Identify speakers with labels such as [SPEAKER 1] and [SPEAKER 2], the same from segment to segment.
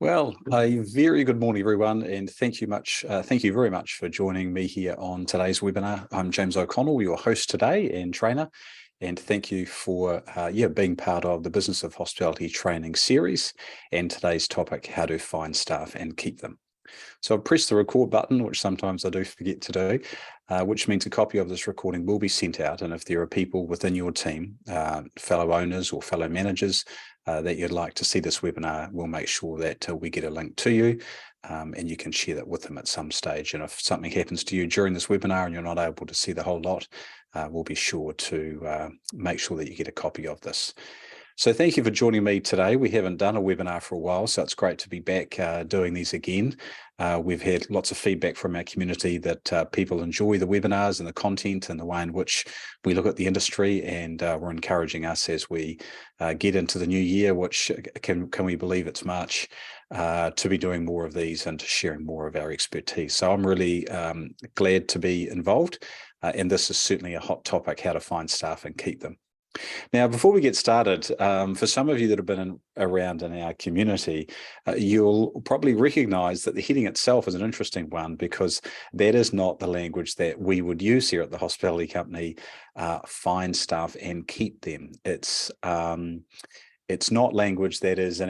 [SPEAKER 1] Well, a very good morning, everyone, and thank you very much for joining me here on today's webinar. I'm James O'Connell, your host today and trainer, and thank you for being part of the Business of Hospitality training series and today's topic, how to find staff and keep them. So I've pressed the record button, which sometimes I do forget to do, which means a copy of this recording will be sent out. And if there are people within your team, fellow owners or fellow managers, that you'd like to see this webinar, we'll make sure that we get a link to you and you can share that with them at some stage. And if something happens to you during this webinar and you're not able to see the whole lot, we'll be sure to make sure that you get a copy of this. So thank you for joining me today. We haven't done a webinar for a while, so it's great to be back doing these again. We've had lots of feedback from our community that people enjoy the webinars and the content and the way in which we look at the industry, and we're encouraging us as we get into the new year, which can we believe it's March, to be doing more of these and to sharing more of our expertise. So I'm really glad to be involved, and this is certainly a hot topic, how to find staff and keep them. Now, before we get started, for some of you that have been around in our community, you'll probably recognize that the heading itself is an interesting one, because that is not the language that we would use here at the hospitality company, find staff and keep them. It's not language that is in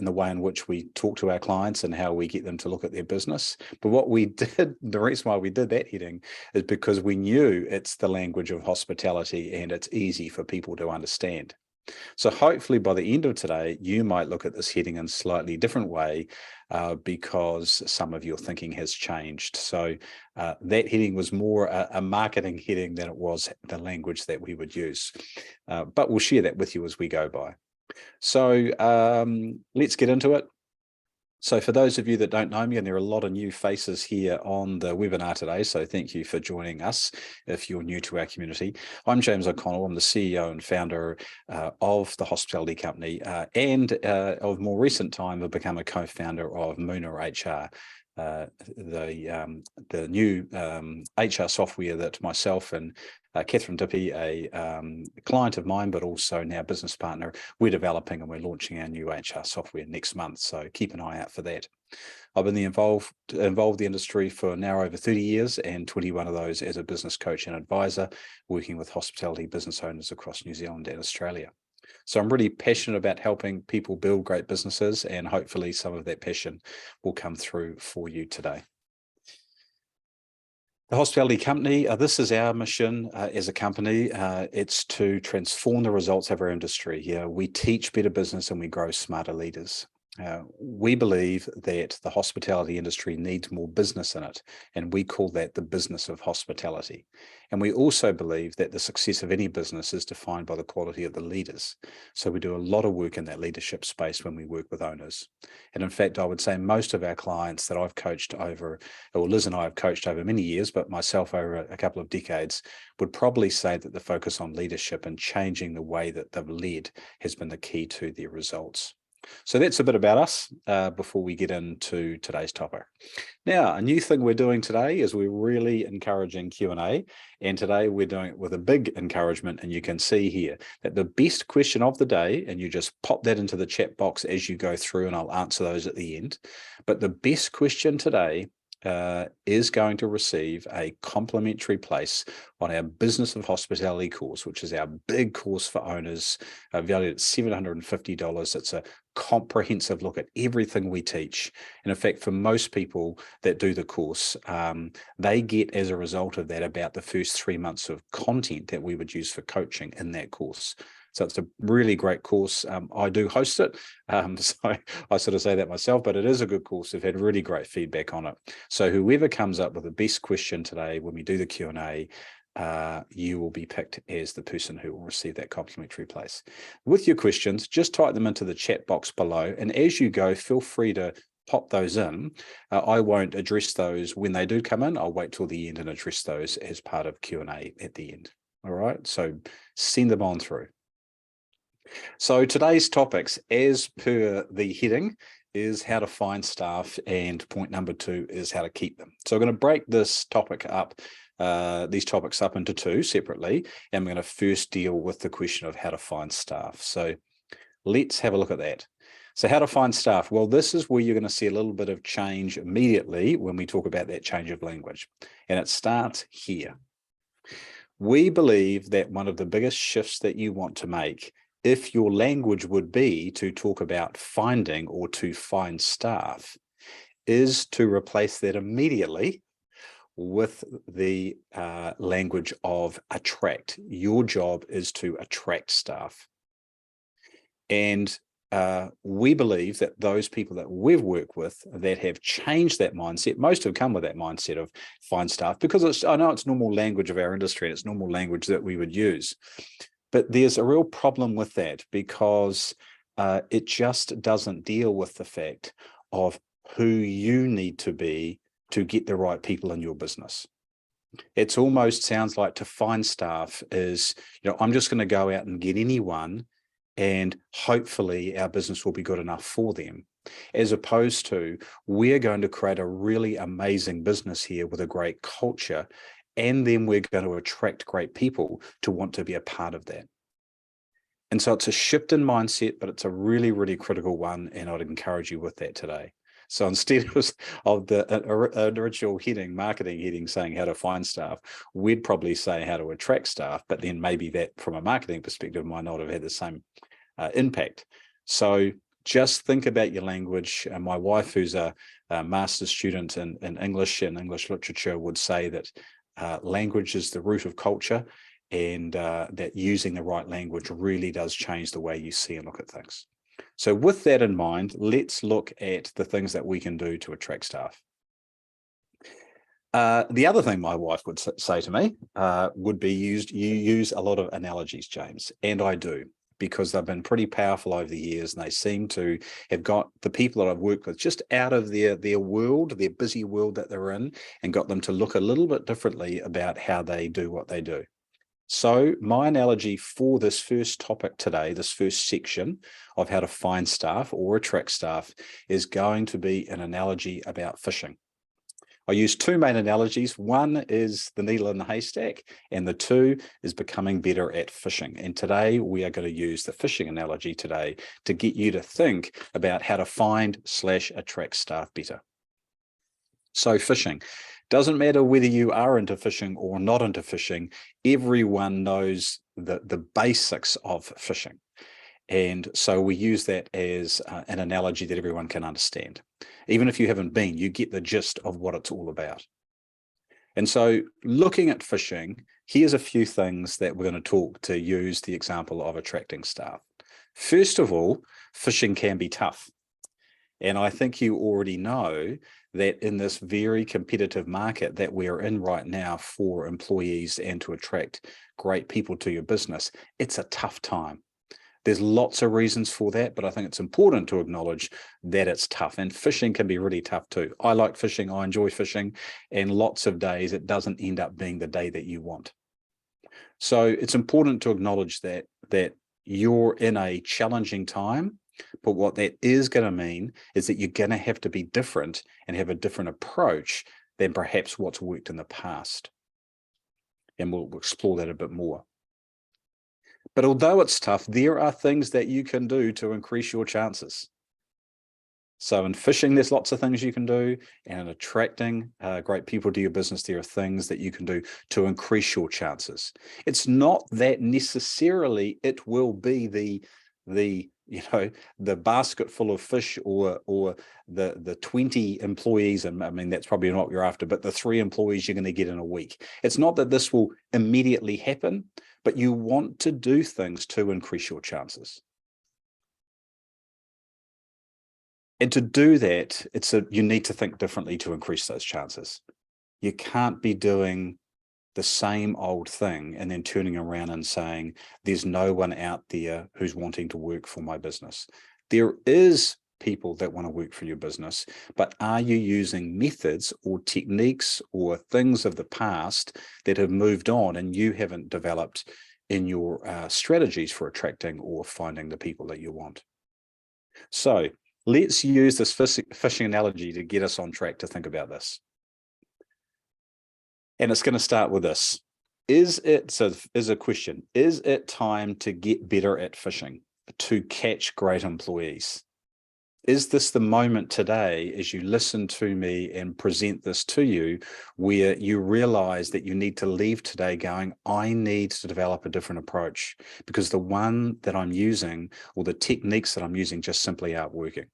[SPEAKER 1] the way in which we talk to our clients and how we get them to look at their business. But what we did, the reason why we did that heading is because we knew it's the language of hospitality and it's easy for people to understand. So hopefully by the end of today, you might look at this heading in a slightly different way because some of your thinking has changed. So that heading was more a marketing heading than it was the language that we would use. But we'll share that with you as we go by. So let's get into it. So for those of you that don't know me, and there are a lot of new faces here on the webinar today, so thank you for joining us if you're new to our community. I'm James O'Connell. I'm the CEO and founder of the hospitality company, and of more recent time, I've become a co-founder of Moona HR, the new HR software that myself and Catherine Dippy, a client of mine, but also now business partner, we're developing, and we're launching our new HR software next month. So keep an eye out for that. I've been involved the industry for now over 30 years, and 21 of those as a business coach and advisor, working with hospitality business owners across New Zealand and Australia. So I'm really passionate about helping people build great businesses, and hopefully some of that passion will come through for you today. The hospitality company, this is our mission as a company. It's to transform the results of our industry. We teach better business and we grow smarter leaders. We believe that the hospitality industry needs more business in it, and we call that the business of hospitality. And we also believe that the success of any business is defined by the quality of the leaders. So we do a lot of work in that leadership space when we work with owners. And in fact, I would say most of our clients that I've coached over, or Liz and I have coached over many years, but myself over a couple of decades, would probably say that the focus on leadership and changing the way that they've led has been the key to their results. So that's a bit about us before we get into today's topic. Now, a new thing we're doing today is we're really encouraging Q&A, and today we're doing it with a big encouragement, and you can see here that the best question of the day, and you just pop that into the chat box as you go through, and I'll answer those at the end, but the best question today is going to receive a complimentary place on our Business of Hospitality course, which is our big course for owners, valued at $750. It's a comprehensive look at everything we teach. And in fact, for most people that do the course, they get, as a result of that, about the first 3 months of content that we would use for coaching in that course. So it's a really great course. I do host it, so I sort of say that myself, but it is a good course. We've had really great feedback on it. So whoever comes up with the best question today when we do the Q&A, you will be picked as the person who will receive that complimentary place. With your questions, just type them into the chat box below, and as you go, feel free to pop those in. I won't address those when they do come in. I'll wait till the end and address those as part of Q&A at the end. All right, so send them on through. So today's topics, as per the heading, is how to find staff, and point number 2 is how to keep them. So I'm going to break this topic up, these topics up into 2 separately, and I'm going to first deal with the question of how to find staff. So let's have a look at that. So how to find staff? Well, this is where you're going to see a little bit of change immediately when we talk about that change of language. And it starts here. We believe that one of the biggest shifts that you want to make, if your language would be to talk about finding or to find staff, is to replace that immediately with the language of attract. Your job is to attract staff. And we believe that those people that we've worked with that have changed that mindset, most have come with that mindset of find staff, because I know it's normal language of our industry, and it's normal language that we would use. But there's a real problem with that, because it just doesn't deal with the fact of who you need to be to get the right people in your business. It's almost sounds like to find staff is, I'm just going to go out and get anyone, and hopefully our business will be good enough for them, as opposed to we're going to create a really amazing business here with a great culture, and then we're going to attract great people to want to be a part of that. And so it's a shift in mindset, but it's a really, really critical one, and I'd encourage you with that today. So instead of the original heading, marketing heading, saying how to find staff, we'd probably say how to attract staff, but then maybe that from a marketing perspective might not have had the same impact. So just think about your language. My wife, who's a master's student in English and English literature, would say that language is the root of culture, and that using the right language really does change the way you see and look at things. So with that in mind, let's look at the things that we can do to attract staff. The other thing my wife would say to me would be you use a lot of analogies, James, and I do, because they've been pretty powerful over the years, and they seem to have got the people that I've worked with just out of their world, their busy world that they're in, and got them to look a little bit differently about how they do what they do. So my analogy for this first topic today, this first section of how to find staff or attract staff, is going to be an analogy about fishing. I use two main analogies. One is the needle in the haystack, and the two is becoming better at fishing. And today we are going to use the fishing analogy today to get you to think about how to find/attract staff better. So fishing. Doesn't matter whether you are into fishing or not into fishing, everyone knows the basics of fishing. And so we use that as an analogy that everyone can understand. Even if you haven't been, you get the gist of what it's all about. And so looking at fishing, here's a few things that we're going to talk to use the example of attracting staff. First of all, fishing can be tough. And I think you already know that in this very competitive market that we're in right now for employees and to attract great people to your business, it's a tough time. There's lots of reasons for that, but I think it's important to acknowledge that it's tough, and fishing can be really tough too. I like fishing, I enjoy fishing, and lots of days it doesn't end up being the day that you want. So it's important to acknowledge that you're in a challenging time, but what that is going to mean is that you're going to have to be different and have a different approach than perhaps what's worked in the past. And we'll explore that a bit more. But although it's tough, there are things that you can do to increase your chances. So in fishing, there's lots of things you can do, and in attracting great people to your business, there are things that you can do to increase your chances. It's not that necessarily it will be the basket full of fish or the 20 employees, and I mean that's probably not what you're after, but the 3 employees you're going to get in a week. It's not that this will immediately happen, but you want to do things to increase your chances. And to do that, you need to think differently to increase those chances. You can't be doing the same old thing and then turning around and saying, there's no one out there who's wanting to work for my business. There is people that want to work for your business, but are you using methods or techniques or things of the past that have moved on and you haven't developed in your strategies for attracting or finding the people that you want? So let's use this fishing analogy to get us on track to think about this. And it's going to start with this. Is a question, is it time to get better at fishing, to catch great employees? Is this the moment today, as you listen to me and present this to you, where you realize that you need to leave today going, I need to develop a different approach because the one that I'm using or the techniques that I'm using just simply aren't working?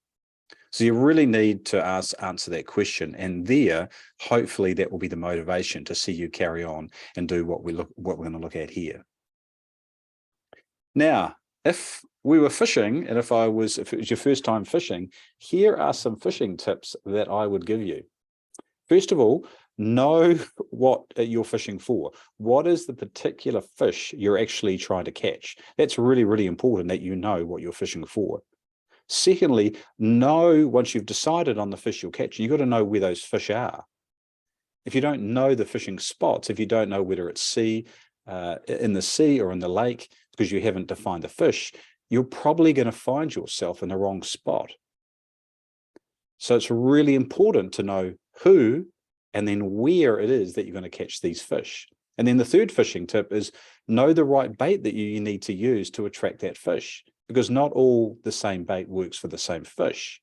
[SPEAKER 1] So you really need to answer that question, and there, hopefully, that will be the motivation to see you carry on and do what we're going to look at here. Now, if we were fishing, and if it was your first time fishing, here are some fishing tips that I would give you. First of all, know what you're fishing for. What is the particular fish you're actually trying to catch? That's really, really important that you know what you're fishing for. Secondly, once you've decided on the fish you'll catch, you've got to know where those fish are. If you don't know the fishing spots, if you don't know whether it's in the sea or in the lake, because you haven't defined the fish, you're probably going to find yourself in the wrong spot. So it's really important to know who and then where it is that you're going to catch these fish. And then the third fishing tip is know the right bait that you need to use to attract that fish, because not all the same bait works for the same fish.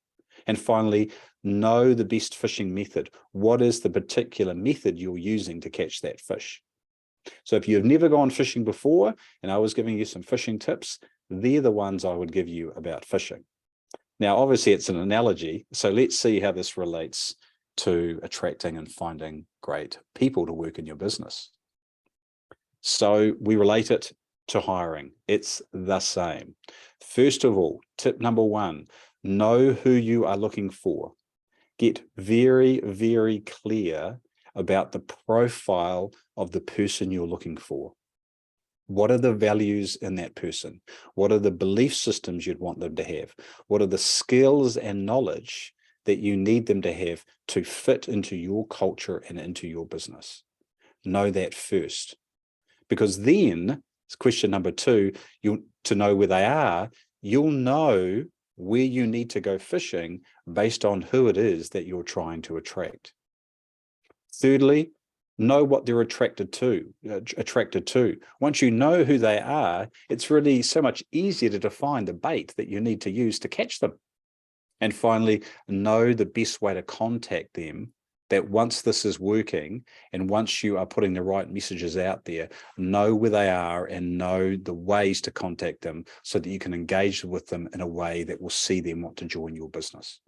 [SPEAKER 1] And finally, know the best fishing method. What is the particular method you're using to catch that fish? So if you've never gone fishing before, and I was giving you some fishing tips, they're the ones I would give you about fishing. Now, obviously, it's an analogy, so let's see how this relates to attracting and finding great people to work in your business. So we relate it to hiring. It's the same. First of all, tip number one, know who you are looking for. Get very, very clear about the profile of the person you're looking for. What are the values in that person? What are the belief systems you'd want them to have? What are the skills and knowledge that you need them to have to fit into your culture and into your business? Know that first. Because then, question number two, to know where they are, you'll know where you need to go fishing based on who it is that you're trying to attract. Thirdly, know what they're attracted to. Once you know who they are, it's really so much easier to define the bait that you need to use to catch them. And finally, know the best way to contact them, that once this is working and once you are putting the right messages out there, know where they are and know the ways to contact them so that you can engage with them in a way that will see them want to join your business.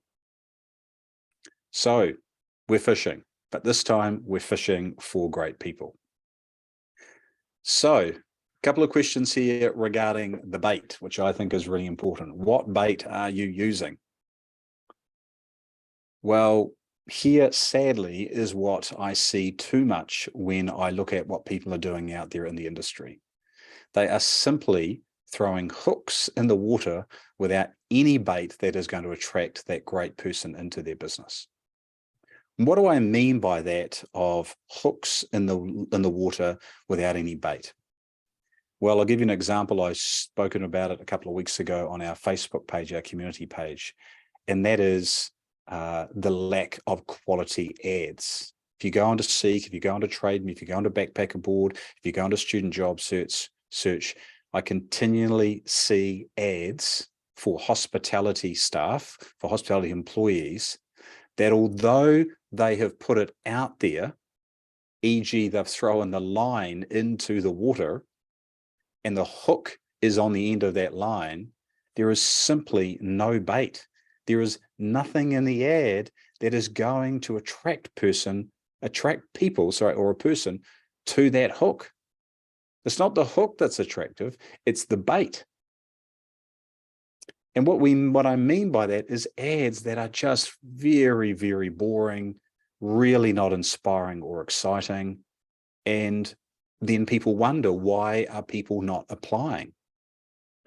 [SPEAKER 1] So we're fishing, but this time we're fishing for great people. So a couple of questions here regarding the bait, which I think is really important. What bait are you using? Well, here, sadly, is what I see too much when I look at what people are doing out there in the industry. They are simply throwing hooks in the water without any bait that is going to attract that great person into their business. What do I mean by that, of hooks in the water without any bait? Well, I'll give you an example. I've spoken about it a couple of weeks ago on our Facebook page, our community page, and that is the lack of quality ads. If you go onto Seek, if you go onto Trade Me, if you go onto Backpacker Board, if you go onto Student Job Search, I continually see ads for hospitality staff, for hospitality employees, that although they have put it out there, e.g. they've thrown the line into the water and the hook is on the end of that line, there is simply no bait. There is nothing in the ad that is going to attract people, or a person to that hook. It's not the hook that's attractive, it's the bait. And what I mean by that is ads that are just very, very boring, really not inspiring or exciting. And then people wonder, why are people not applying?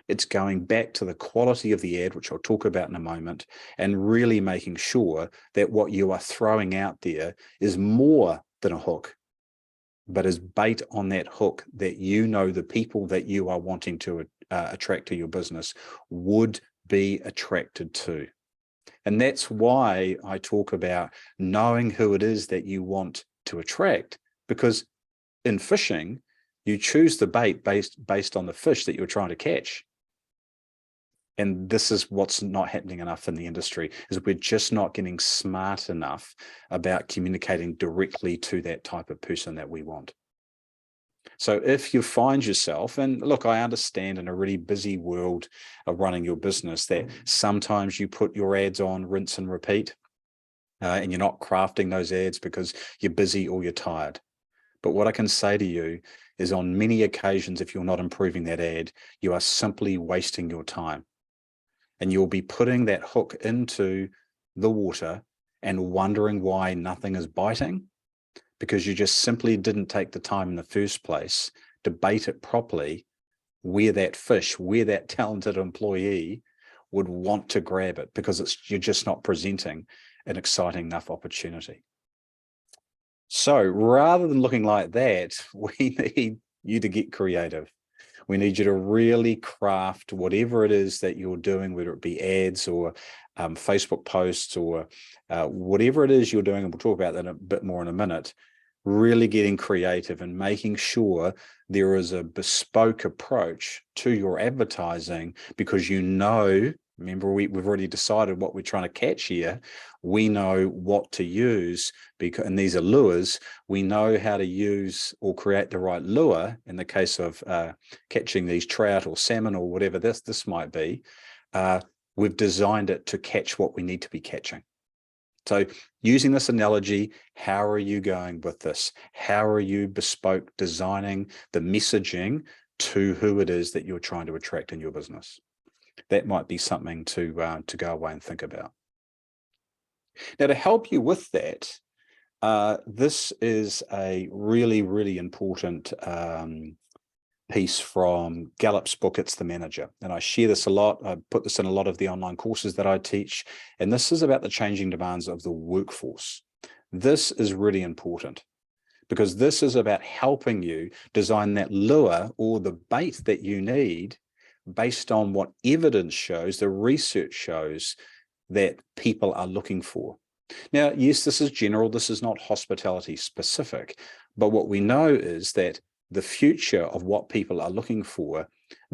[SPEAKER 1] It's going back to the quality of the ad, which I'll talk about in a moment, and really making sure that what you are throwing out there is more than a hook, but is bait on that hook that you know the people that you are wanting to attract to your business would be attracted to. And that's why I talk about knowing who it is that you want to attract, because in fishing, you choose the bait based on the fish that you're trying to catch. And this is what's not happening enough in the industry, is we're just not getting smart enough about communicating directly to that type of person that we want. So if you find yourself, and look, I understand in a really busy world of running your business that sometimes you put your ads on rinse and repeat, and you're not crafting those ads because you're busy or you're tired. But what I can say to you is on many occasions, if you're not improving that ad, you are simply wasting your time. And you'll be putting that hook into the water and wondering why nothing is biting, because you just simply didn't take the time in the first place to bait it properly, where that fish, where that talented employee would want to grab it, because you're just not presenting an exciting enough opportunity. So rather than looking like that, we need you to get creative. We need you to really craft whatever it is that you're doing, whether it be ads or Facebook posts or whatever it is you're doing, and we'll talk about that a bit more in a minute, really getting creative and making sure there is a bespoke approach to your advertising, because remember, we've already decided what we're trying to catch here. We know what to use, because, and these are lures. We know how to use or create the right lure in the case of catching these trout or salmon or whatever this might be. We've designed it to catch what we need to be catching. So using this analogy, how are you going with this? How are you bespoke designing the messaging to who it is that you're trying to attract in your business? That might be something to go away and think about. Now, to help you with that, this is a really, really important piece from Gallup's book, It's the Manager. And I share this a lot. I put this in a lot of the online courses that I teach. And this is about the changing demands of the workforce. This is really important, because this is about helping you design that lure or the bait that you need based on what evidence shows, the research shows that people are looking for. Now, yes, this is general. This is not hospitality specific. But what we know is that the future of what people are looking for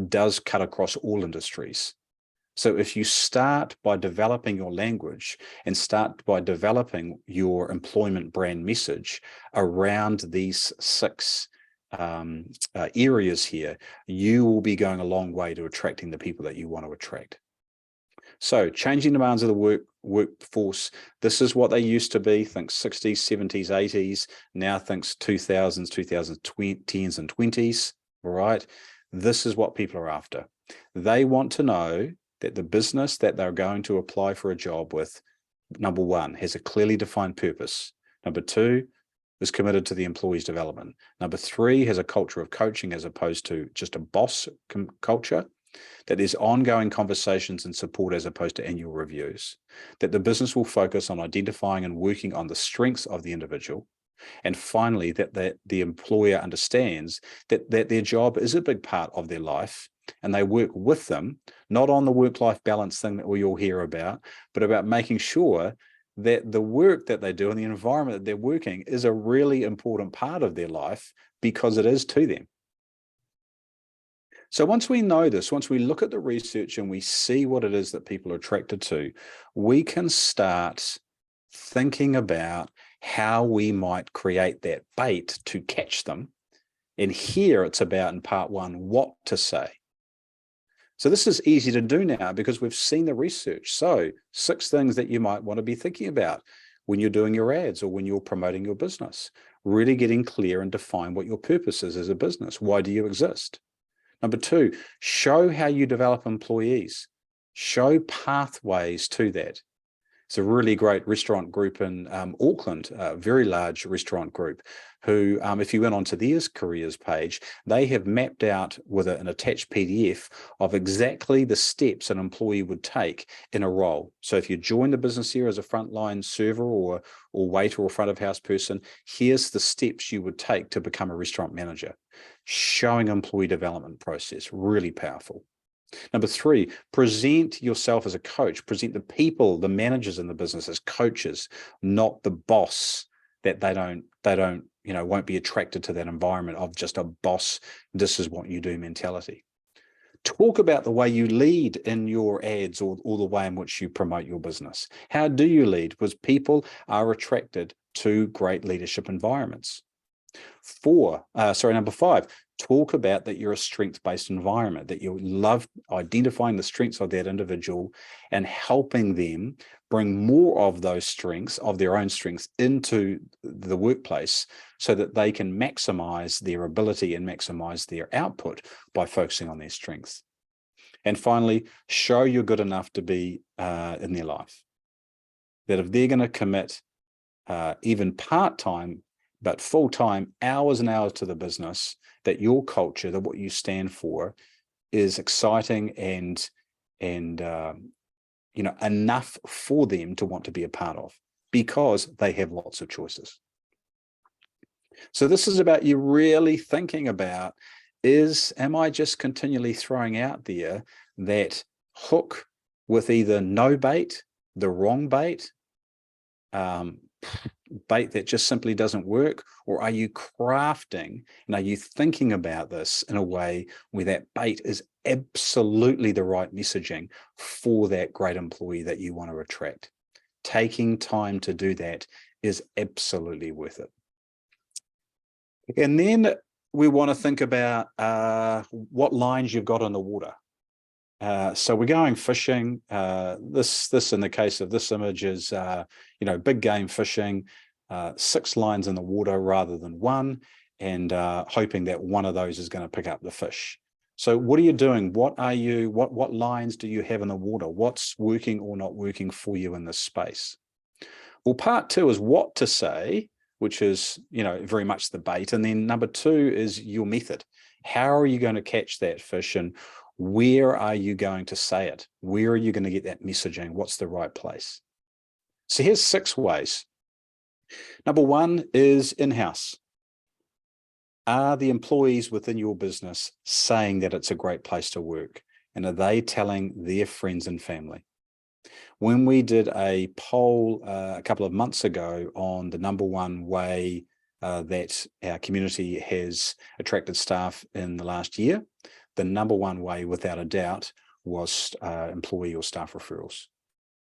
[SPEAKER 1] does cut across all industries. So if you start by developing your language and start by developing your employment brand message around these 6 areas here, you will be going a long way to attracting the people that you want to attract. So changing demands of the workforce, this is what they used to be. Think 60s, 70s, 80s, now thinks 2000s, 2010s and 20s, all right? This is what people are after. They want to know that the business that they're going to apply for a job with, number 1, has a clearly defined purpose. Number 2, is committed to the employee's development. Number 3, has a culture of coaching as opposed to just a boss culture. That there's ongoing conversations and support as opposed to annual reviews. That the business will focus on identifying and working on the strengths of the individual. And finally, that the employer understands that their job is a big part of their life, and they work with them, not on the work-life balance thing that we all hear about, but about making sure that the work that they do and the environment that they're working is a really important part of their life, because it is to them. So once we know this, once we look at the research and we see what it is that people are attracted to, we can start thinking about how we might create that bait to catch them. And here it's about, in part 1, what to say. So this is easy to do now because we've seen the research. So 6 things that you might want to be thinking about when you're doing your ads or when you're promoting your business. Really getting clear and define what your purpose is as a business. Why do you exist? Number 2, show how you develop employees. Show pathways to that. It's a really great restaurant group in Auckland, a very large restaurant group, who, if you went onto their careers page, they have mapped out with an attached PDF of exactly the steps an employee would take in a role. So if you join the business here as a frontline server or waiter or front of house person, here's the steps you would take to become a restaurant manager. Showing employee development process, really powerful. Number 3, present yourself as a coach. Present the people, the managers in the business as coaches, not the boss, that they don't, won't be attracted to that environment of just a boss, this is what you do mentality. Talk about the way you lead in your ads or the way in which you promote your business. How do you lead? Because people are attracted to great leadership environments. Number 5, talk about that you're a strength-based environment, that you love identifying the strengths of that individual and helping them bring more of those strengths, of their own strengths, into the workplace so that they can maximize their ability and maximize their output by focusing on their strengths. And finally, show you're good enough to be in their life. That if they're going to commit even part-time, but full-time, hours and hours to the business, that your culture, that what you stand for, is exciting and enough for them to want to be a part of, because they have lots of choices. So this is about you really thinking about, am I just continually throwing out there that hook with either no bait, the wrong bait, bait that just simply doesn't work, or are you crafting and are you thinking about this in a way where that bait is absolutely the right messaging for that great employee that you want to attract? Taking time to do that is absolutely worth it. And then we want to think about what lines you've got on the water. So we're going fishing. This in the case of this image is, big game fishing, 6 lines in the water rather than 1, and hoping that one of those is going to pick up the fish. So what are you doing? What lines do you have in the water? What's working or not working for you in this space? Well, part 2 is what to say, which is, very much the bait. And then number 2 is your method. How are you going to catch that fish, and where are you going to say it? Where are you going to get that messaging? What's the right place? So here's 6 ways. Number 1 is in-house. Are the employees within your business saying that it's a great place to work? And are they telling their friends and family? When we did a poll a couple of months ago on the number 1 way that our community has attracted staff in the last year, the number 1 way, without a doubt, was employee or staff referrals.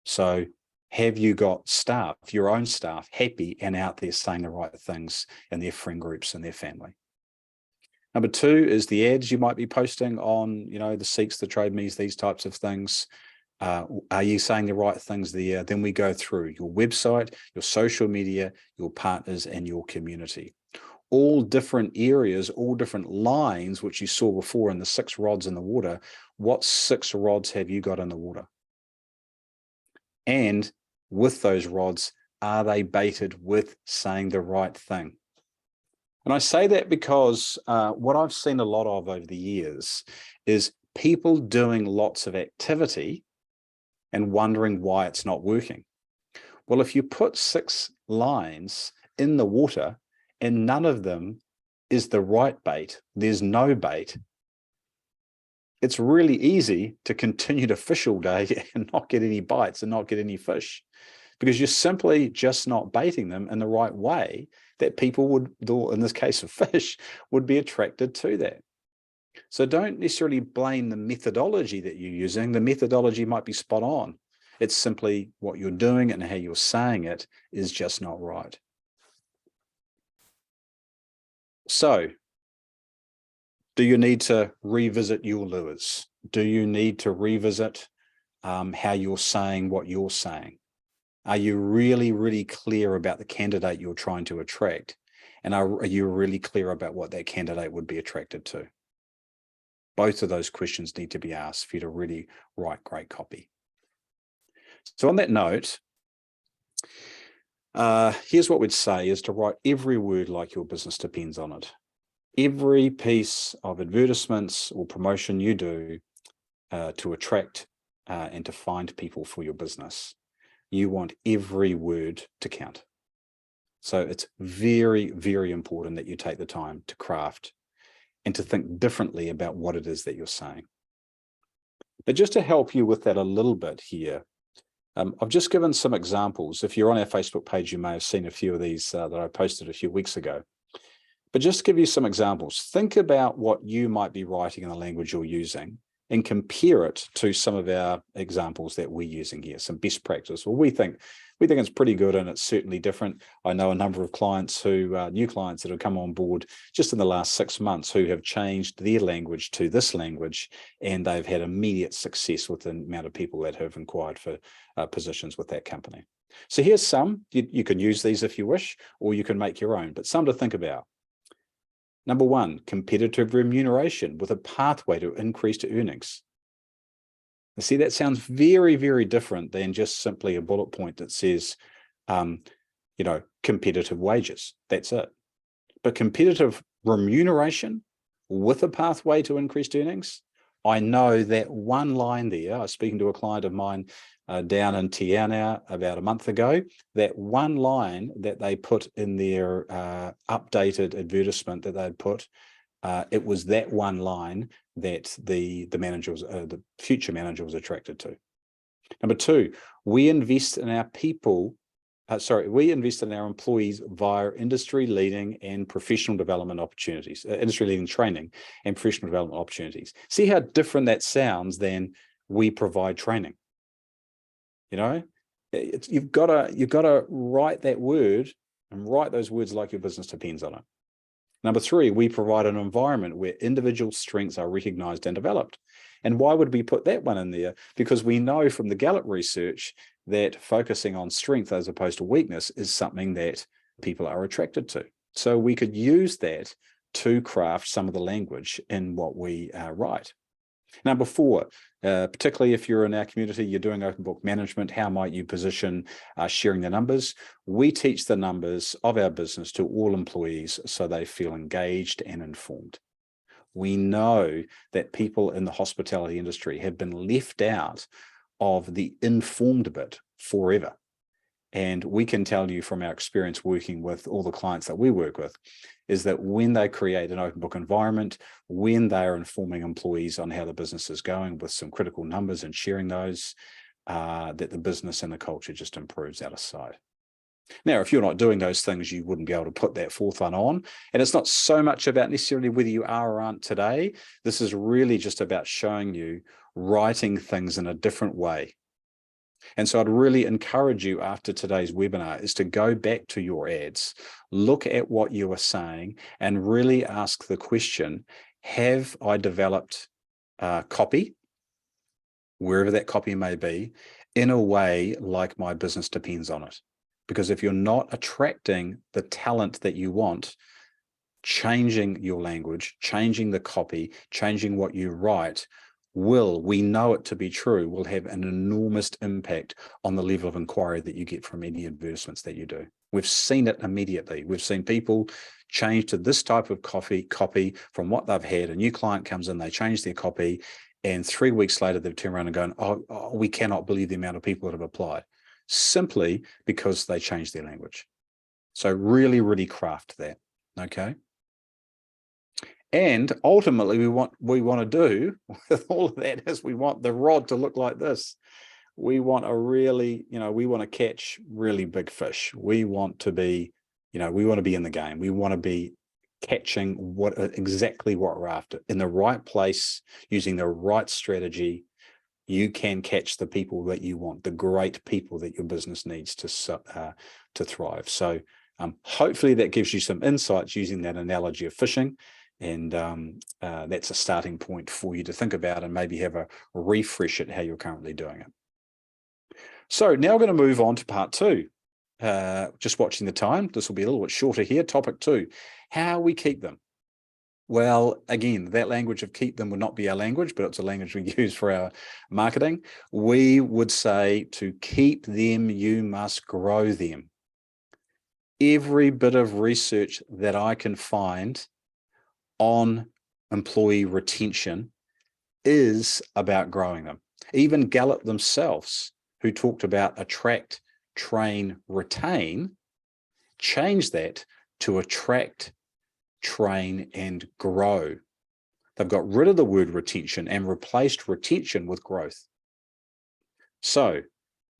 [SPEAKER 1] So have you got staff, your own staff, happy and out there saying the right things in their friend groups and their family? Number 2 is the ads you might be posting on, the Seeks, the Trade Me's, these types of things. Are you saying the right things there? Then we go through your website, your social media, your partners, and your community. All different areas, all different lines, which you saw before in the 6 rods in the water. What 6 rods have you got in the water? And with those rods, are they baited with saying the right thing? And I say that because what I've seen a lot of over the years is people doing lots of activity and wondering why it's not working. Well, if you put 6 lines in the water and none of them is the right bait, there's no bait, it's really easy to continue to fish all day and not get any bites and not get any fish, because you're simply just not baiting them in the right way that people would, in this case of fish, would be attracted to that. So don't necessarily blame the methodology that you're using. The methodology might be spot on. It's simply what you're doing and how you're saying it is just not right. So, do you need to revisit your lures? Do you need to revisit how you're saying what you're saying? Are you really, really clear about the candidate you're trying to attract? And are you really clear about what that candidate would be attracted to? Both of those questions need to be asked for you to really write great copy. So on that note, here's what we'd say is to write every word like your business depends on it. Every piece of advertisements or promotion you do to attract and to find people for your business, you want every word to count. So it's very, very important that you take the time to craft and to think differently about what it is that you're saying. But just to help you with that a little bit here, I've just given some examples. If you're on our Facebook page, you may have seen a few of these that I posted a few weeks ago. But just to give you some examples, think about what you might be writing in the language you're using and compare it to some of our examples that we're using here, some best practice. Well, we think it's pretty good, and it's certainly different. I know a number of clients new clients that have come on board just in the last 6 months who have changed their language to this language, and they've had immediate success with the amount of people that have inquired for positions with that company. So here's some. You can use these if you wish, or you can make your own, but some to think about. Number 1, competitive remuneration with a pathway to increased earnings. Now, see, that sounds very, very different than just simply a bullet point that says, competitive wages. That's it. But competitive remuneration with a pathway to increased earnings. I know that one line there, I was speaking to a client of mine down in Te Anau about a month ago, that one line that they put in their updated advertisement that they'd put, it was that one line that the manager was, the future manager was attracted to. Number 2, we invest in our people. We invest in our employees via industry-leading and professional development opportunities, industry-leading training and professional development opportunities. See how different that sounds than we provide training. You've got to write that word and write those words like your business depends on it. Number 3, we provide an environment where individual strengths are recognized and developed. And why would we put that one in there? Because we know from the Gallup research that focusing on strength as opposed to weakness is something that people are attracted to. So we could use that to craft some of the language in what we write. Number 4, particularly if you're in our community, you're doing open book management, how might you position sharing the numbers? We teach the numbers of our business to all employees so they feel engaged and informed. We know that people in the hospitality industry have been left out of the informed bit forever. And we can tell you from our experience working with all the clients that we work with, is that when they create an open book environment, when they are informing employees on how the business is going with some critical numbers and sharing those, that the business and the culture just improves out of sight. Now, if you're not doing those things, you wouldn't be able to put that fourth one on. And it's not so much about necessarily whether you are or aren't today. This is really just about showing you writing things in a different way. And so I'd really encourage you after today's webinar is to go back to your ads, look at what you are saying, and really ask the question, have I developed copy, wherever that copy may be, in a way like my business depends on it? Because if you're not attracting the talent that you want, changing your language, changing the copy, changing what you write, we know it to be true, will have an enormous impact on the level of inquiry that you get from any advertisements that you do. We've seen it immediately. We've seen people change to this type of copy from what they've had. A new client comes in, they change their copy, and 3 weeks later, they've turned around and gone, oh, we cannot believe the amount of people that have applied, simply because they changed their language. So really, really craft that, okay? And ultimately, what we want to do with all of that is we want the rod to look like this. We want a really, we want to catch really big fish. We want to be, we want to be in the game. We want to be catching exactly what we're after in the right place, using the right strategy. You can catch the people that you want, the great people that your business needs to thrive. So hopefully that gives you some insights using that analogy of fishing. And that's a starting point for you to think about and maybe have a refresh at how you're currently doing it. So now we're going to move on to part 2. Just watching the time, this will be a little bit shorter here. Topic 2, how we keep them. Well, again, that language of keep them would not be our language, but it's a language we use for our marketing. We would say to keep them, you must grow them. Every bit of research that I can find on employee retention is about growing them. Even Gallup themselves, who talked about attract, train, retain, changed that to attract, train, and grow. They've got rid of the word retention and replaced retention with growth. So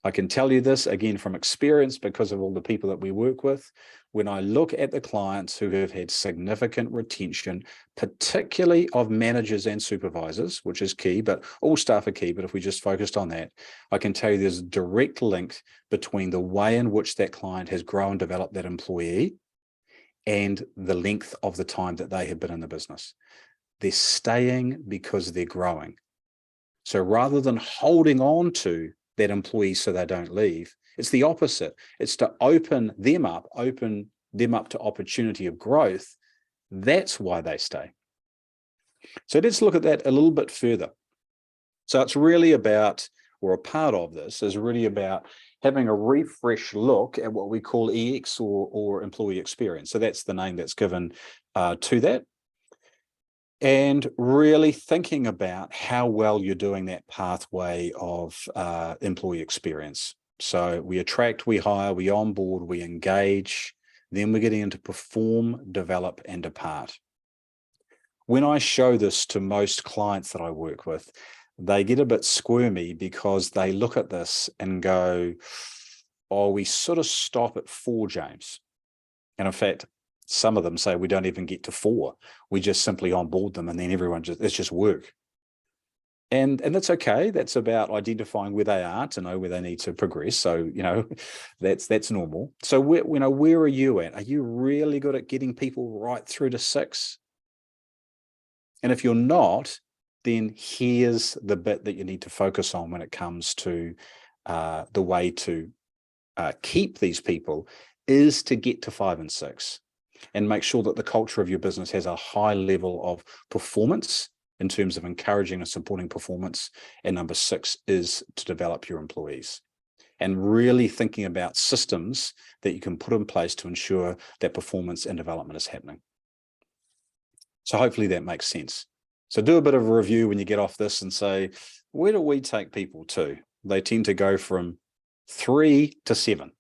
[SPEAKER 1] I can tell you this again from experience because of all the people that we work with. When I look at the clients who have had significant retention, particularly of managers and supervisors, which is key, but all staff are key, but if we just focused on that, I can tell you there's a direct link between the way in which that client has grown and developed that employee and the length of the time that they have been in the business. They're staying because they're growing. So rather than holding on to that employee so they don't leave, it's the opposite. It's to open them up to opportunity of growth. That's why they stay. So let's look at that a little bit further. So it's really about, or a part of this is really about having a refresh look at what we call EX or employee experience. So that's the name that's given to that. And really thinking about how well you're doing that pathway of employee experience. So we attract, we hire, we onboard, we engage, then we're getting into perform, develop, and depart. When I show this to most clients that I work with, they get a bit squirmy because they look at this and go, oh, we sort of stop at 4, James. And in fact, some of them say we don't even get to 4. We just simply onboard them and then it's just work. And that's okay. That's about identifying where they are to know where they need to progress. So, that's normal. So where are you at? Are you really good at getting people right through to 6? And if you're not, then here's the bit that you need to focus on when it comes to the way to keep these people is to get to 5 and 6 and make sure that the culture of your business has a high level of performance in terms of encouraging and supporting performance. And number 6 is to develop your employees and really thinking about systems that you can put in place to ensure that performance and development is happening. So hopefully that makes sense. So do a bit of a review when you get off this and say, where do we take people to? They tend to go from 3 to 7.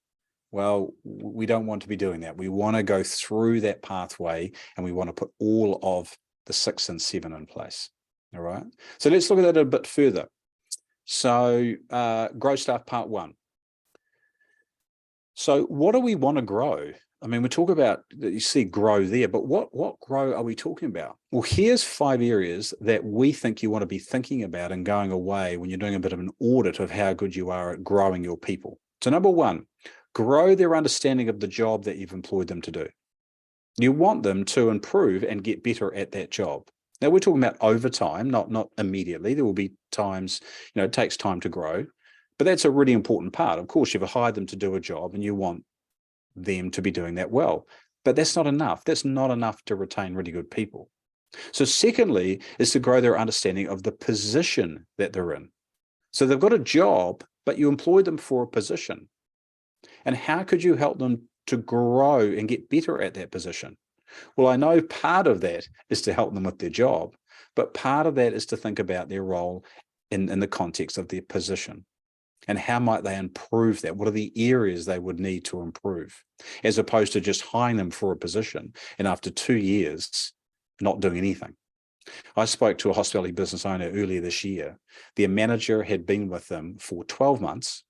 [SPEAKER 1] Well, we don't want to be doing that. We want to go through that pathway and we want to put all of the 6 and 7 in place. All right. So let's look at that a bit further. So grow staff part 1. So what do we want to grow? I mean, we talk about, you see grow there, but what grow are we talking about? Well, here's 5 areas that we think you want to be thinking about and going away when you're doing a bit of an audit of how good you are at growing your people. So number 1, grow their understanding of the job that you've employed them to do. You want them to improve and get better at that job. Now we're talking about over time, not immediately. There will be times, it takes time to grow, but that's a really important part. Of course, you've hired them to do a job and you want them to be doing that well, but that's not enough. That's not enough to retain really good people. So secondly is to grow their understanding of the position that they're in. So they've got a job, but you employ them for a position. And how could you help them to grow and get better at that position? Well, I know part of that is to help them with their job, but part of that is to think about their role in the context of their position. And how might they improve that? What are the areas they would need to improve? As opposed to just hiring them for a position and after 2 years, not doing anything. I spoke to a hospitality business owner earlier this year. Their manager had been with them for 12 months.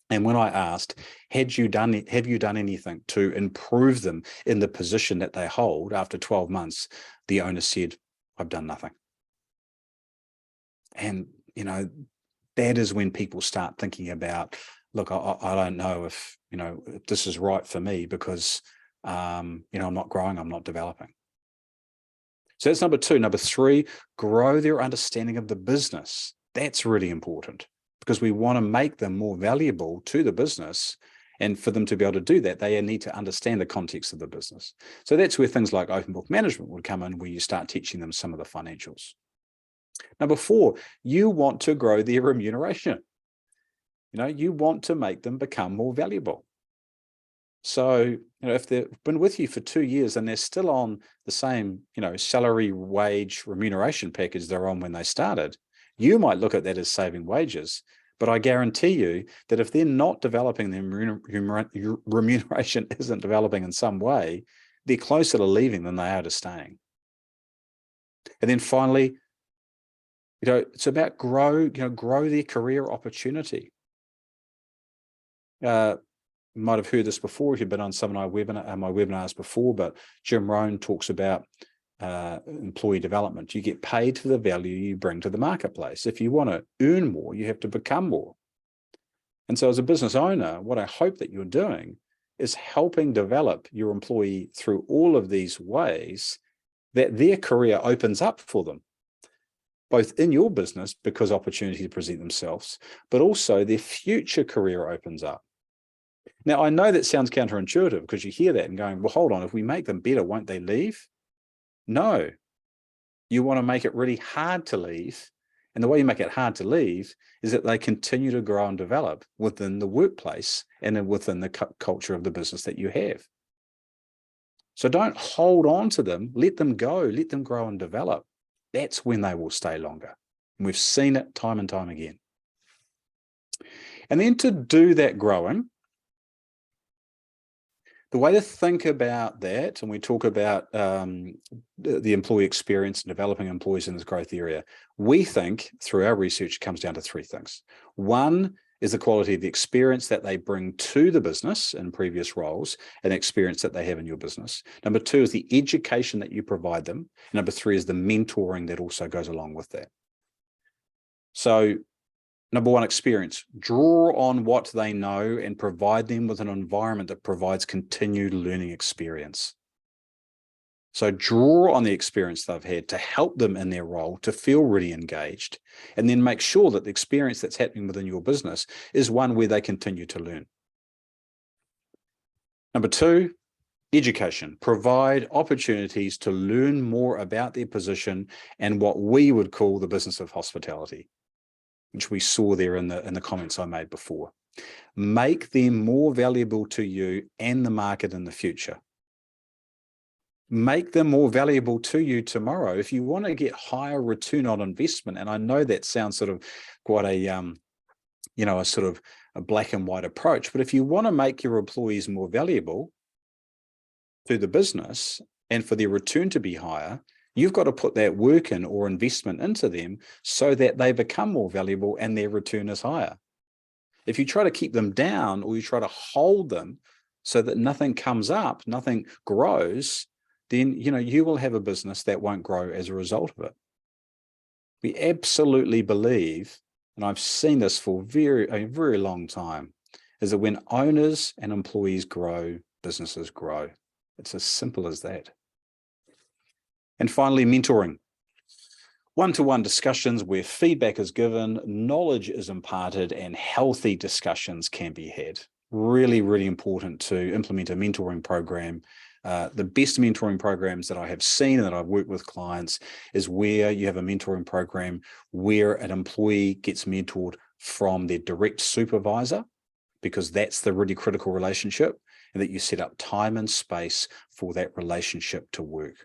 [SPEAKER 1] And when I asked, have you done anything to improve them in the position that they hold after 12 months? The owner said, I've done nothing. And, that is when people start thinking about, look, I don't know if this is right for me because, I'm not growing, I'm not developing. So that's number 2. Number 3, grow their understanding of the business. That's really important because we want to make them more valuable to the business. And for them to be able to do that, they need to understand the context of the business. So that's where things like open book management would come in, where you start teaching them some of the financials. Number 4, you want to grow their remuneration. You want to make them become more valuable. So, if they've been with you for 2 years and they're still on the same, salary, wage, remuneration package they're on when they started, you might look at that as saving wages. But I guarantee you that if they're not developing, their remuneration isn't developing in some way, they're closer to leaving than they are to staying. And then finally, it's about grow their career opportunity. Might have heard this before if you've been on some of my webinars before, but Jim Rohn talks about employee development. You get paid for the value you bring to the marketplace. If you want to earn more, you have to become more. And so as a business owner, what I hope that you're doing is helping develop your employee through all of these ways that their career opens up for them, both in your business because opportunities present themselves, but also their future career opens up. Now, I know that sounds counterintuitive because you hear that and going, well, hold on, if we make them better, won't they leave? No, you want to make it really hard to leave. And the way you make it hard to leave is that they continue to grow and develop within the workplace and within the culture of the business that you have. So don't hold on to them, let them go, let them grow and develop. That's when they will stay longer. And we've seen it time and time again. And then to do that growing, the way to think about that, and we talk about the employee experience and developing employees in this growth area, we think through our research it comes down to three things. One is the quality of the experience that they bring to the business in previous roles and the experience that they have in your business. Number two is the education that you provide them. And number three is the mentoring that also goes along with that. So number one, experience. Draw on what they know and provide them with an environment that provides continued learning experience. So draw on the experience they've had to help them in their role to feel really engaged, and then make sure that the experience that's happening within your business is one where they continue to learn. Number two, education. Provide opportunities to learn more about their position and what we would call the business of hospitality, which we saw there in the comments I made before. Make them more valuable to you and the market in the future. Make them more valuable to you tomorrow. If you want to get higher return on investment, and I know that sounds sort of quite a, a sort of a black and white approach, but if you want to make your employees more valuable to the business and for their return to be higher, you've got to put that work in or investment into them so that they become more valuable and their return is higher. If you try to keep them down or you try to hold them so that nothing comes up, nothing grows, then you will have a business that won't grow as a result of it. We absolutely believe, and I've seen this for a very long time, is that when owners and employees grow, businesses grow. It's as simple as that. And finally, mentoring. One-to-one discussions where feedback is given, knowledge is imparted, and healthy discussions can be had. Really, really important to implement a mentoring program. The best mentoring programs that I have seen and that I've worked with clients is where you have a mentoring program where an employee gets mentored from their direct supervisor, because that's the really critical relationship, and that you set up time and space for that relationship to work.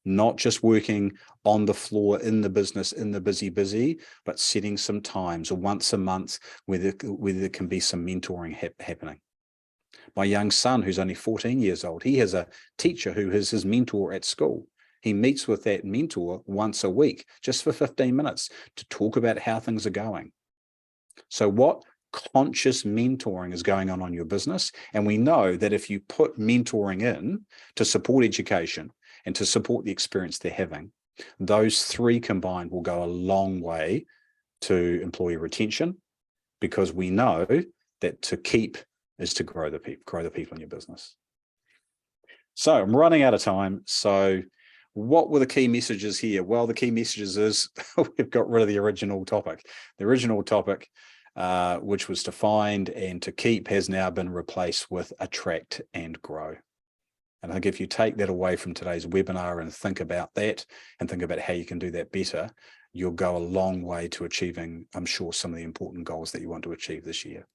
[SPEAKER 1] Not just working on the floor in the business, in the busy, but setting some times or once a month where there can be some mentoring happening. My young son, who's only 14 years old, he has a teacher who is his mentor at school. He meets with that mentor once a week, just for 15 minutes to talk about how things are going. So what conscious mentoring is going on your business? And we know that if you put mentoring in to support education and to support the experience they're having, those three combined will go a long way to employee retention, because we know that to keep is to grow the people in your business. So I'm running out of time. So what were the key messages here? Well, the key messages is we've got rid of the original topic. The original topic, which was to find and to keep, has now been replaced with attract and grow. And I think if you take that away from today's webinar and think about that and think about how you can do that better, you'll go a long way to achieving, I'm sure, some of the important goals that you want to achieve this year.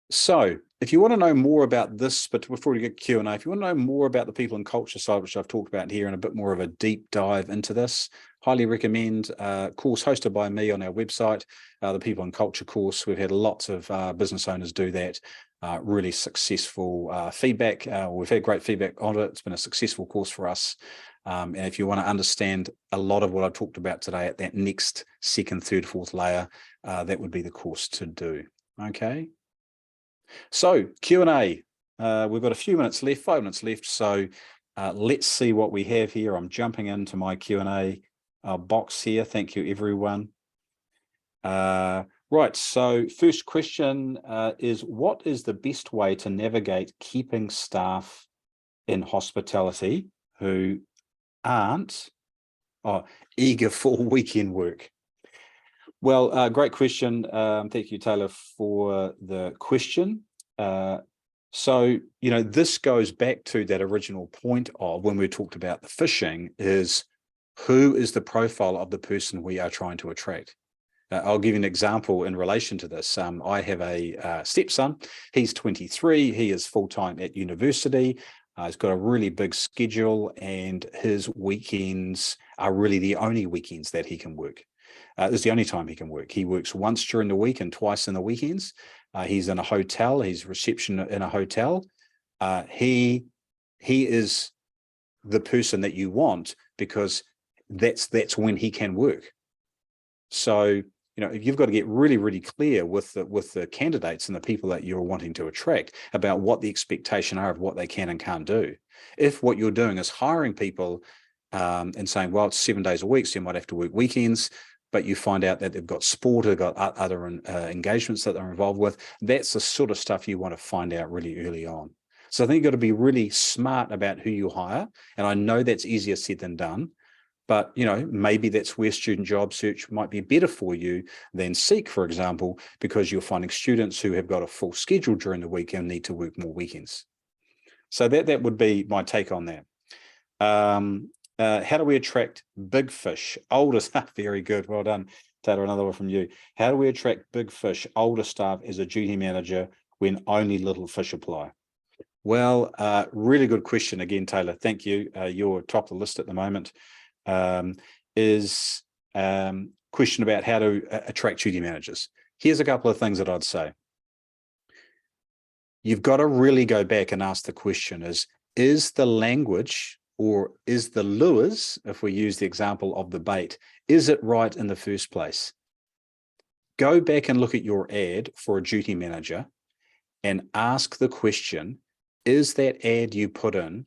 [SPEAKER 1] So if you want to know more about this, but before we get Q&A, if you want to know more about the people and culture side, which I've talked about here, and a bit more of a deep dive into this, highly recommend a course hosted by me on our website, the People and Culture course. We've had lots of business owners do that. Really successful feedback. We've had great feedback on it. It's been a successful course for us. And if you want to understand a lot of what I talked about today at that next second, third, fourth layer, that would be the course to do. Okay. So Q&A. We've got a few minutes left, 5 minutes left. So let's see what we have here. I'm jumping into my Q&A box here. Thank you, everyone. Right, so first question is, what is the best way to navigate keeping staff in hospitality who aren't eager for weekend work? Well, great question. Thank you, Taylor, for the question. So, this goes back to that original point of when we talked about the fishing, is who is the profile of the person we are trying to attract? I'll give you an example in relation to this. I have a stepson. He's 23. He is full-time at university. He's got a really big schedule, and his weekends are really the only weekends that he can work. It's the only time he can work. He works once during the week and twice in the weekends. He's in a hotel. He's reception in a hotel. He is the person that you want, because that's when he can work. So, you've got to get really, really clear with the candidates and the people that you're wanting to attract about what the expectation are of what they can and can't do. If what you're doing is hiring people and saying, well, it's 7 days a week, so you might have to work weekends, but you find out that they've got sport, they've got other engagements that they're involved with, that's the sort of stuff you want to find out really early on. So I think you've got to be really smart about who you hire. And I know that's easier said than done. But, maybe that's where student job search might be better for you than Seek, for example, because you're finding students who have got a full schedule during the week and need to work more weekends. So that would be my take on that. How do we attract big fish? Older staff, very good. Well done, Taylor, another one from you. How do we attract big fish, older staff as a duty manager when only little fish apply? Well, really good question again, Taylor. Thank you. You're top of the list at the moment. Question about how to attract duty managers. Here's a couple of things that I'd say. You've got to really go back and ask the question is the language, or is the lures, if we use the example of the bait, is it right in the first place? Go back and look at your ad for a duty manager and ask the question, is that ad you put in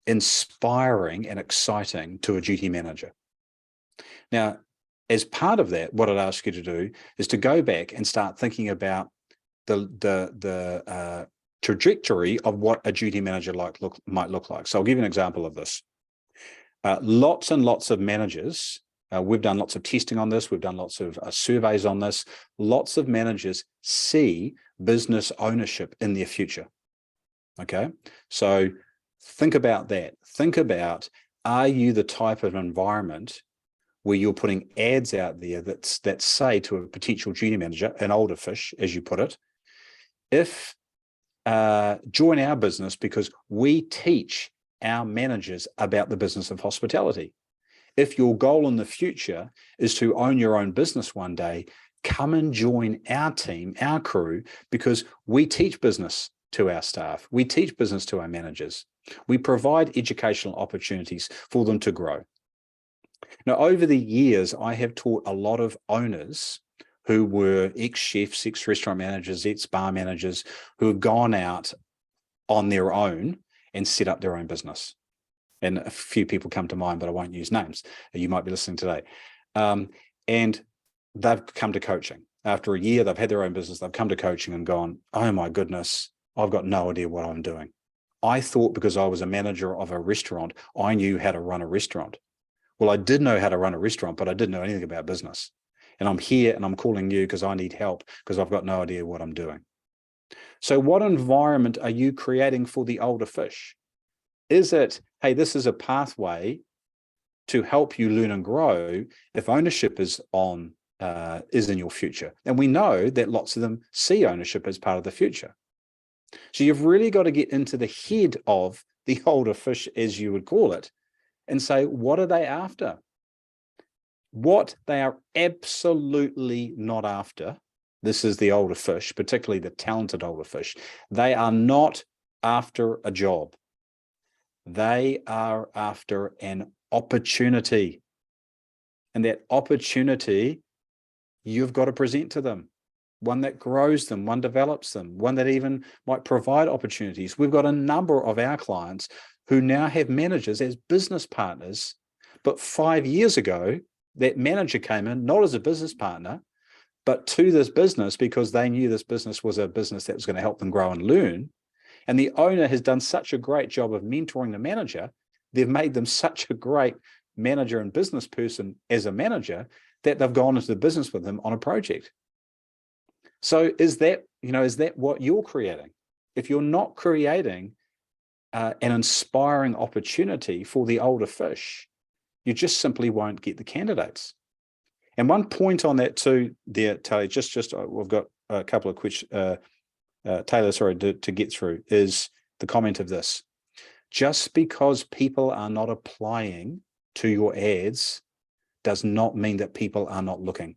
[SPEAKER 1] inspiring and exciting to a duty manager? Now, as part of that, what I'd ask you to do is to go back and start thinking about the trajectory of what a duty manager might look like. So I'll give you an example of this. Lots and lots of managers, we've done lots of testing on this, we've done lots of surveys on this, lots of managers see business ownership in their future. Okay, so think about that. Think about, are you the type of environment where you're putting ads out there that say to a potential duty manager, an older fish, as you put it, if join our business because we teach our managers about the business of hospitality. If your goal in the future is to own your own business one day, come and join our team, our crew, because we teach business to our staff. We teach business to our managers. We provide educational opportunities for them to grow. Now, over the years, I have taught a lot of owners who were ex-chefs, ex-restaurant managers, ex-bar managers, who have gone out on their own and set up their own business. And a few people come to mind, but I won't use names. You might be listening today. And they've come to coaching. After a year, they've had their own business. They've come to coaching and gone, oh my goodness, I've got no idea what I'm doing. I thought because I was a manager of a restaurant, I knew how to run a restaurant. Well, I did know how to run a restaurant, but I didn't know anything about business. And I'm here and I'm calling you because I need help because I've got no idea what I'm doing. So what environment are you creating for the older fish? Is it, hey, this is a pathway to help you learn and grow if ownership is in your future? And we know that lots of them see ownership as part of the future. So you've really got to get into the head of the older fish, as you would call it, and say, what are they after? What they are absolutely not after, this is the older fish, particularly the talented older fish, they are not after a job. They are after an opportunity. And that opportunity, you've got to present to them. One that grows them, one develops them, one that even might provide opportunities. We've got a number of our clients who now have managers as business partners, but 5 years ago, that manager came in not as a business partner, but to this business because they knew this business was a business that was going to help them grow and learn. And the owner has done such a great job of mentoring the manager. They've made them such a great manager and business person as a manager that they've gone into the business with them on a project. So is that what you're creating? If you're not creating an inspiring opportunity for the older fish, you just simply won't get the candidates. And one point on that too, there, Taylor, we've got a couple of questions, Taylor, sorry, to get through, is the comment of this. Just because people are not applying to your ads does not mean that people are not looking.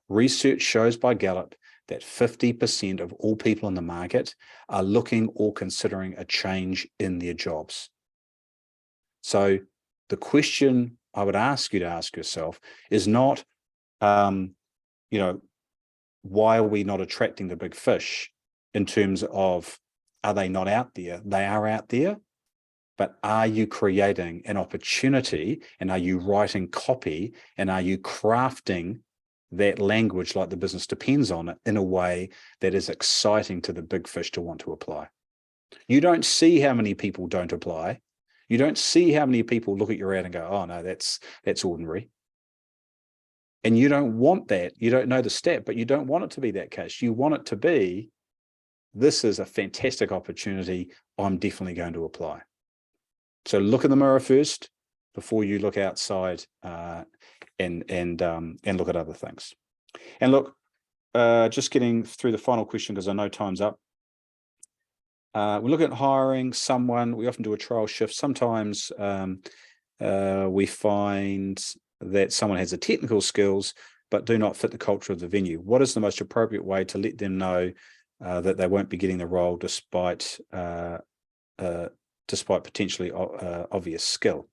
[SPEAKER 1] Research shows by Gallup that 50% of all people in the market are looking or considering a change in their jobs. So the question I would ask you to ask yourself is not, why are we not attracting the big fish in terms of, are they not out there? They are out there, but are you creating an opportunity, and are you writing copy, and are you crafting that language like the business depends on it in a way that is exciting to the big fish to want to apply? You don't see how many people don't apply. You don't see how many people look at your ad and go, oh no, that's ordinary. And you don't want that. You don't know the stat, but you don't want it to be that case. You want it to be, this is a fantastic opportunity. I'm definitely going to apply. So look in the mirror first before you look outside and look at other things. And look, just getting through the final question because I know time's up. We look at hiring someone. We often do a trial shift. Sometimes we find that someone has the technical skills but do not fit the culture of the venue. What is the most appropriate way to let them know that they won't be getting the role despite potentially obvious skill?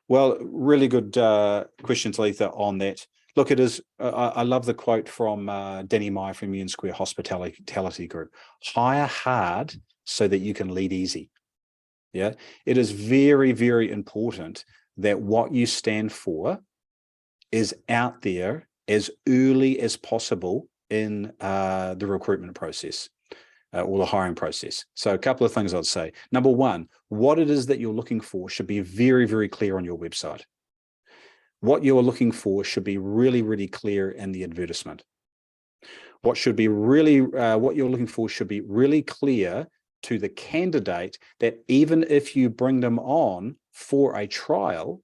[SPEAKER 1] Well, really good question, Talitha, on that. Look, it is. I love the quote from Danny Meyer from Union Square Hospitality Group: "Hire hard so that you can lead easy." Yeah, it is very, very important that what you stand for is out there as early as possible in the recruitment process or the hiring process. So a couple of things I'd say. Number one, what it is that you're looking for should be very, very clear on your website. What you're looking for should be really, really clear in the advertisement. What you're looking for should be really clear to the candidate, that even if you bring them on for a trial,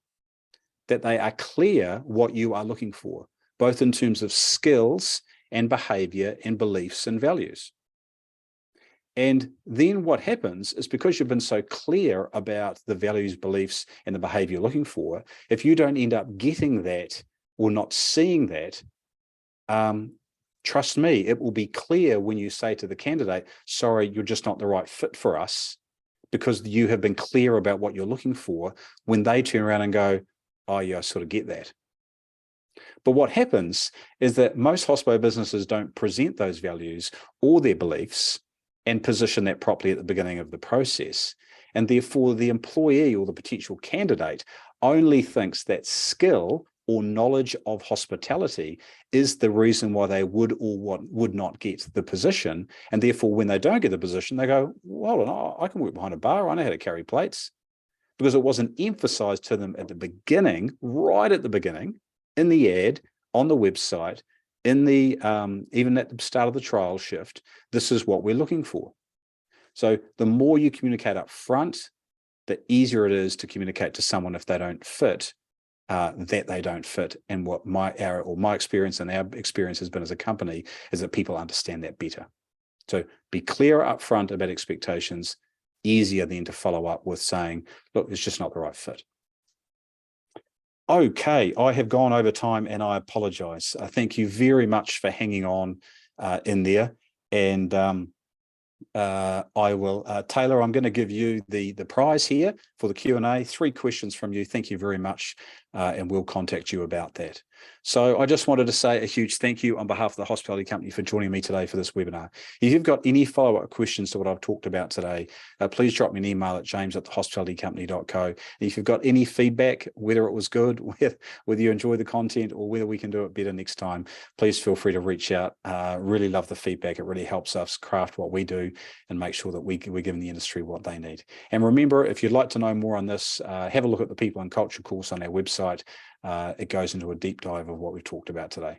[SPEAKER 1] that they are clear what you are looking for, both in terms of skills and behavior and beliefs and values. And then what happens is, because you've been so clear about the values, beliefs, and the behavior you're looking for, if you don't end up getting that or not seeing that, trust me, it will be clear when you say to the candidate, sorry, you're just not the right fit for us, because you have been clear about what you're looking for, when they turn around and go, oh yeah, I sort of get that. But what happens is that most hospo businesses don't present those values or their beliefs and position that properly at the beginning of the process. And therefore, the employee or the potential candidate only thinks that skill or knowledge of hospitality is the reason why they would or would not get the position. And therefore, when they don't get the position, they go, well, I can work behind a bar. I know how to carry plates. Because it wasn't emphasized to them at the beginning, right at the beginning, in the ad, on the website, in the even at the start of the trial shift, this is what we're looking for. So the more you communicate up front, the easier it is to communicate to someone if they don't fit, that they don't fit. And what my experience and our experience has been as a company is that people understand that better. So be clear up front about expectations, easier then to follow up with saying, look, it's just not the right fit. Okay, I have gone over time and I apologize. Thank you very much for hanging on in there. And I will, Taylor, I'm going to give you the prize here for the Q&A. 3 questions from you. Thank you very much. And we'll contact you about that. So I just wanted to say a huge thank you on behalf of the Hospitality Company for joining me today for this webinar. If you've got any follow-up questions to what I've talked about today, please drop me an email at james@thehospitalitycompany.co. And if you've got any feedback, whether it was good, whether you enjoy the content, or whether we can do it better next time, please feel free to reach out. Really love the feedback. It really helps us craft what we do and make sure that we're giving the industry what they need. And remember, if you'd like to know more on this, have a look at the People and Culture course on our website. It goes into a deep dive of what we've talked about today.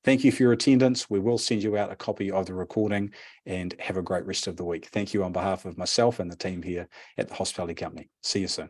[SPEAKER 1] Thank you for your attendance. We will send you out a copy of the recording, and have a great rest of the week. Thank you on behalf of myself and the team here at the Hospitality Company. See you soon.